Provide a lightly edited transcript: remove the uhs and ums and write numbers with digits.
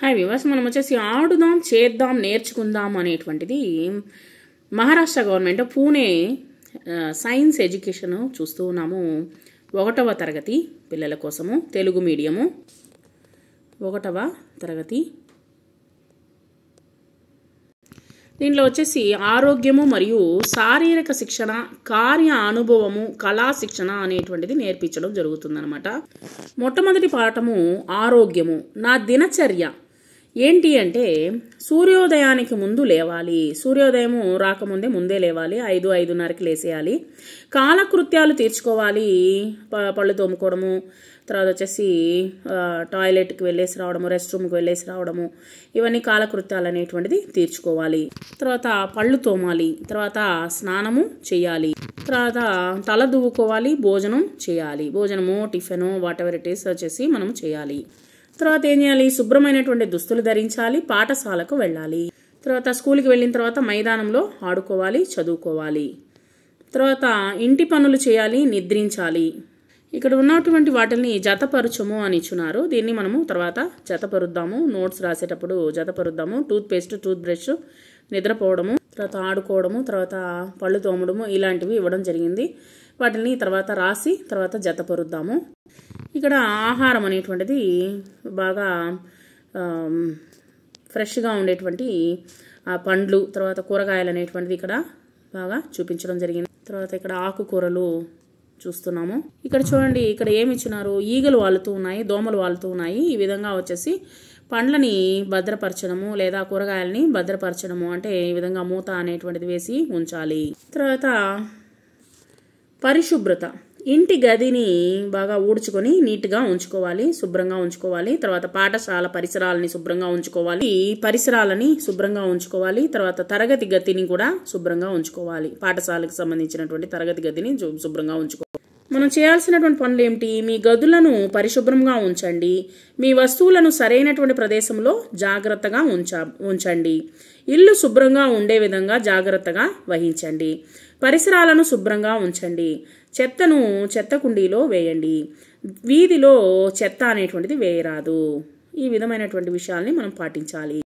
Hi viewers, మనం వచ్చేసి ఆడుదాం చేద్దాం నేర్చుకుందాం అనేటువంటిది Maharashtra government Pune science education చూస్తూ ఉన్నాము. 1వ తరగతి పిల్లల కోసము తెలుగు మీడియము 1వ తరగతి. దీంట్లో వచ్చేసి ఆరోగ్యము మరియు శారీరక శిక్షణ, కార్య అనుభవము, కళా శిక్షణ అనేటువంటిది నేర్పించడం జరుగుతుందన్నమాట. మొట్టమొదటి పాఠము ఆరోగ్యము. నా దినచర్య ఏంటి అంటే సూర్యోదయానికి ముందు లేవాలి. సూర్యోదయము రాకముందే ముందే లేవాలి. 5-5:30కి లేసేయాలి. కాలకృత్యాలు తీర్చుకోవాలి. పళ్ళు తోముకోవడము, తర్వాత వచ్చేసి టాయిలెట్కి వెళ్ళేసి రావడము, రెస్ట్ రూమ్కి వెళ్ళేసి రావడము, ఇవన్నీ కాలకృత్యాలు అనేటువంటిది తీర్చుకోవాలి. తర్వాత పళ్ళు తోమాలి, తర్వాత స్నానము చేయాలి, తర్వాత తల దువ్వుకోవాలి, భోజనం చేయాలి. భోజనము, tiffin, what ever it is వచ్చేసి మనం చేయాలి. తర్వాత ఏం చేయాలి? శుభ్రమైనటువంటి దుస్తులు ధరించాలి, పాఠశాలకు వెళ్ళాలి. తర్వాత స్కూల్కి వెళ్ళిన తర్వాత మైదానంలో ఆడుకోవాలి, చదువుకోవాలి. తర్వాత ఇంటి పనులు చేయాలి, నిద్రించాలి. ఇక్కడ ఉన్నటువంటి వాటిని జతపరచము అని ఇచ్చున్నారు. దీన్ని మనము తర్వాత జతపరుద్దాము. నోట్స్ రాసేటప్పుడు జతపరుద్దాము. టూత్ పేస్ట్, టూత్ బ్రష్, నిద్రపోవడము, తర్వాత ఆడుకోవడము, తర్వాత పళ్ళు తోమడము, ఇలాంటివి ఇవ్వడం జరిగింది. వాటిని తర్వాత రాసి తర్వాత జతపరుద్దాము. ఇక్కడ ఆహారం అనేటువంటిది బాగా ఫ్రెష్గా ఉండేటువంటి పండ్లు, తర్వాత కూరగాయలు అనేటువంటిది ఇక్కడ బాగా చూపించడం జరిగింది. తర్వాత ఇక్కడ ఆకుకూరలు చూస్తున్నాము. ఇక్కడ చూడండి, ఇక్కడ ఏమి ఇచ్చినారు? ఈగలు వాలుతూ ఉన్నాయి, దోమలు వాలుతూ ఉన్నాయి. ఈ విధంగా వచ్చేసి పండ్లని భద్రపరచడము లేదా కూరగాయలని భద్రపరచడము అంటే ఈ విధంగా మూత అనేటువంటిది వేసి ఉంచాలి. తర్వాత పరిశుభ్రత. ఇంటి గదిని బాగా ఊడ్చుకొని నీట్గా ఉంచుకోవాలి, శుభ్రంగా ఉంచుకోవాలి. తర్వాత పాఠశాల పరిసరాలని శుభ్రంగా ఉంచుకోవాలి, పరిసరాలని శుభ్రంగా ఉంచుకోవాలి. తర్వాత తరగతి గదిని కూడా శుభ్రంగా ఉంచుకోవాలి. పాఠశాలకు సంబంధించినటువంటి తరగతి గదిని శుభ్రంగా ఉంచుకోవాలి. మనం చేయాల్సినటువంటి పనులు ఏమిటి? మీ గదులను పరిశుభ్రంగా ఉంచండి. మీ వస్తువులను సరైనటువంటి ప్రదేశంలో జాగ్రత్తగా ఉంచండి. ఇల్లు శుభ్రంగా ఉండే విధంగా జాగ్రత్తగా వహించండి. పరిసరాలను శుభ్రంగా ఉంచండి. చెత్తను చెత్త కుండీలో వేయండి. వీధిలో చెత్త అనేటువంటిది వేయరాదు. ఈ విధమైనటువంటి విషయాల్ని మనం పాటించాలి.